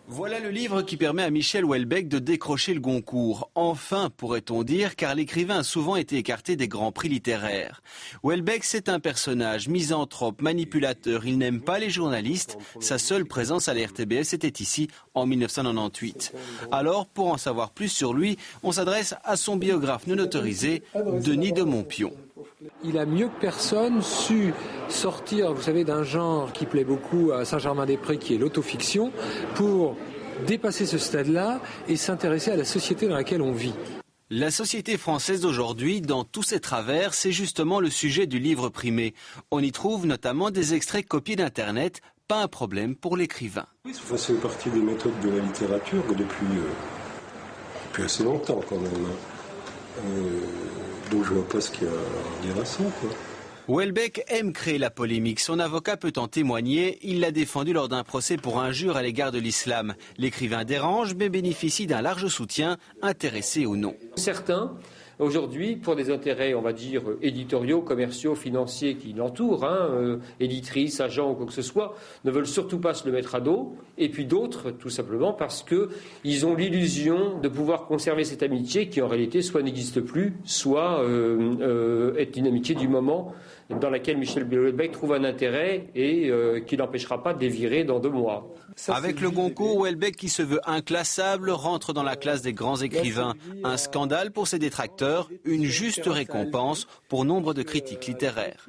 Voilà le livre qui permet à Michel Houellebecq de décrocher le Goncourt. Enfin, pourrait-on dire, car l'écrivain a souvent été écarté des grands prix littéraires. Houellebecq, c'est un personnage misanthrope, manipulateur. Il n'aime pas les journalistes. Sa seule présence à la RTBF, c'était ici, en 1998. Alors, pour en savoir plus sur lui, on s'adresse à son biographe non autorisé, Denis de Montpion. Il a mieux que personne su sortir, vous savez, d'un genre qui plaît beaucoup à Saint-Germain-des-Prés, qui est l'autofiction, pour dépasser ce stade-là et s'intéresser à la société dans laquelle on vit. La société française d'aujourd'hui, dans tous ses travers, c'est justement le sujet du livre primé. On y trouve notamment des extraits copiés d'Internet, pas un problème pour l'écrivain. Ça fait partie des méthodes de la littérature depuis assez longtemps quand même. Donc je vois pas ce qu'il y a à dire à ça, quoi. Houellebecq aime créer la polémique. Son avocat peut en témoigner. Il l'a défendu lors d'un procès pour injure à l'égard de l'islam. L'écrivain dérange, mais bénéficie d'un large soutien, intéressé ou non. Certains, aujourd'hui, pour des intérêts, on va dire, éditoriaux, commerciaux, financiers qui l'entourent, éditrices, agents ou quoi que ce soit, ne veulent surtout pas se le mettre à dos. Et puis d'autres, tout simplement, parce qu'ils ont l'illusion de pouvoir conserver cette amitié qui, en réalité, soit n'existe plus, soit est une amitié du moment dans laquelle Michel Houellebecq trouve un intérêt et qui n'empêchera pas de les virer dans 2 mois. Avec le Goncourt, Houellebecq, qui se veut inclassable, rentre dans la classe des grands écrivains. Un scandale pour ses détracteurs, une juste récompense pour nombre de critiques littéraires.